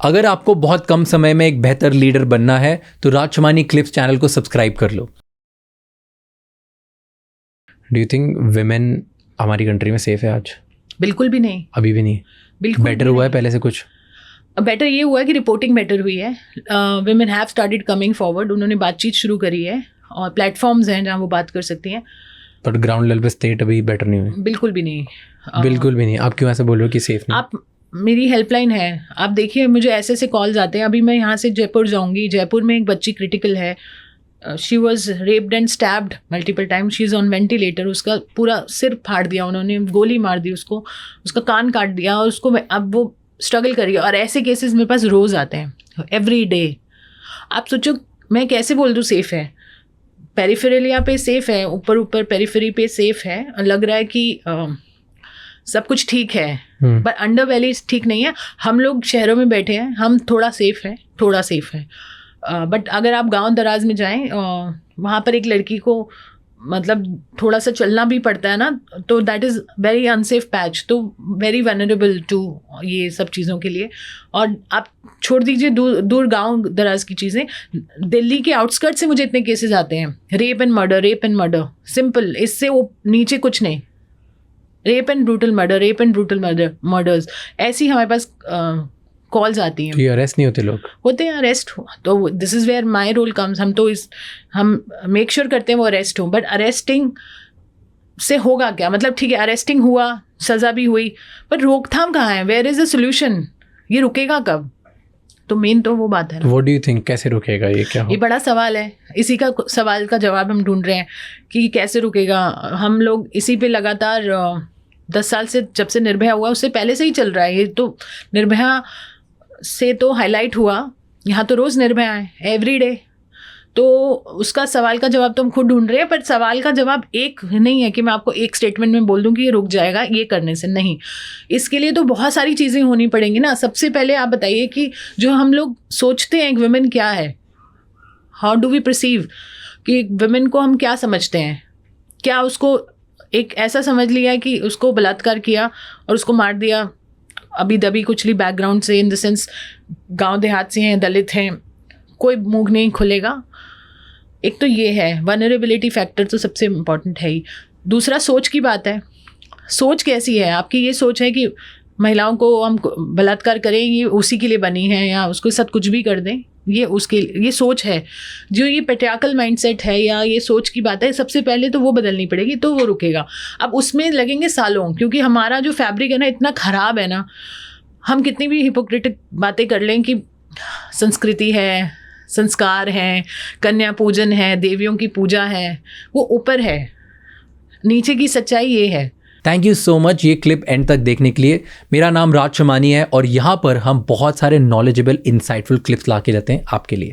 अगर आपको बहुत कम समय में एक बेहतर लीडर बनना है तो राज शमानी क्लिप्स चैनल को सब्सक्राइब कर लो। डू यू थिंक विमेन हमारी कंट्री में सेफ है आज? बिल्कुल भी नहीं, अभी भी नहीं? बिल्कुल बेटर हुआ है पहले से कुछ? बेटर ये हुआ है कि रिपोर्टिंग बेटर हुई है। Women have started coming forward, उन्होंने बातचीत शुरू करी है और प्लेटफॉर्म्स हैं जहाँ वो बात कर सकती हैं। बट ग्राउंड लेवल पे स्टेट अभी बेटर नहीं हुई? बिल्कुल भी नहीं। बिल्कुल भी नहीं। आप क्यों ऐसे बोल रहे हो कि सेफ नहीं? आप, मेरी हेल्पलाइन है, आप देखिए मुझे ऐसे ऐसे कॉल्स आते हैं। अभी मैं यहाँ से जयपुर जाऊँगी, जयपुर में एक बच्ची क्रिटिकल है, she was raped and stabbed multiple time, she is on ventilator, उसका पूरा सिर फाड़ दिया उन्होंने, गोली मार दी उसको, उसका कान काट दिया और उसको अब वो स्ट्रगल करिए। और ऐसे केसेस मेरे पास रोज़ आते हैं, एवरी डे। आप सोचो मैं कैसे बोल दूँ सेफ़ है? पेरिफेरलिया पे सेफ़ है, ऊपर ऊपर पेरिफेरी पे सेफ़ है, लग रहा है कि सब कुछ ठीक है, बट अंडर वैली ठीक नहीं है। हम लोग शहरों में बैठे हैं, हम थोड़ा सेफ़ है, थोड़ा सेफ़ है। बट अगर आप गांव दराज में जाएं, वहाँ पर एक लड़की को मतलब थोड़ा सा चलना भी पड़ता है ना, तो that is very unsafe patch, तो वेरी वनरेबल टू ये सब चीज़ों के लिए। और आप छोड़ दीजिए दूर दूर गांव दराज की चीज़ें, दिल्ली के आउटस्कर्ट से मुझे इतने केसेस आते हैं, रेप एंड मर्डर, सिंपल, इससे वो नीचे कुछ नहीं। रेप एंड ब्रूटल मर्डर्स, ऐसी हमारे पास कॉल्स आती हैं। ये अरेस्ट नहीं होते? लोग होते हैं अरेस्ट, तो this is where my role comes. हम मेक श्योर करते हैं वो अरेस्ट हो, बट अरेस्टिंग से होगा क्या? मतलब ठीक है अरेस्टिंग हुआ, सज़ा भी हुई, पर रोकथाम कहाँ है? Where is the solution? ये रुकेगा कब? तो मेन तो वो बात है ना। व्हाट डू यू थिंक, कैसे रुकेगा ये? क्या ये बड़ा सवाल है, इसी का सवाल का जवाब हम ढूंढ रहे हैं कि कैसे रुकेगा। हम लोग इसी पे लगातार 10 साल से, जब से निर्भया हुआ उससे पहले से ही चल रहा है। ये तो निर्भया से तो हाईलाइट हुआ, यहाँ तो रोज़ निर्भया है, एवरी डे। तो उसका सवाल का जवाब तो हम खुद ढूंढ रहे हैं, पर सवाल का जवाब एक नहीं है कि मैं आपको एक स्टेटमेंट में बोल दूं कि ये रुक जाएगा ये करने से, नहीं। इसके लिए तो बहुत सारी चीज़ें होनी पड़ेंगी ना। सबसे पहले आप बताइए कि जो हम लोग सोचते हैं एक वुमेन क्या है, हाउ डू वी परसीव, कि एक वुमेन को हम क्या समझते हैं? क्या उसको एक ऐसा समझ लिया है कि उसको बलात्कार किया और उसको मार दिया, अभी दबी कुचली बैकग्राउंड से, इन द सेंस गांव देहात से हैं, दलित हैं, कोई मुंह नहीं खुलेगा? एक तो ये है, वनरेबिलिटी फैक्टर तो सबसे इम्पॉर्टेंट है ही। दूसरा सोच की बात है, सोच कैसी है आपकी? ये सोच है कि महिलाओं को हम बलात्कार करें, ये उसी के लिए बनी है, या उसके साथ कुछ भी कर दें, ये सोच है। जो ये पेट्रियार्कल माइंडसेट है या ये सोच की बात है, सबसे पहले तो वो बदलनी पड़ेगी, तो वो रुकेगा। अब उसमें लगेंगे सालों, क्योंकि हमारा जो फैब्रिक है ना इतना ख़राब है ना। हम कितनी भी हिपोक्रेटिक बातें कर लें कि संस्कृति है, संस्कार हैं, कन्या पूजन है, देवियों की पूजा है, वो ऊपर है, नीचे की सच्चाई ये है। थैंक यू सो मच ये क्लिप एंड तक देखने के लिए। मेरा नाम राज शमानी है और यहाँ पर हम बहुत सारे नॉलेजेबल इंसाइटफुल क्लिप्स ला के रहते हैं आपके लिए।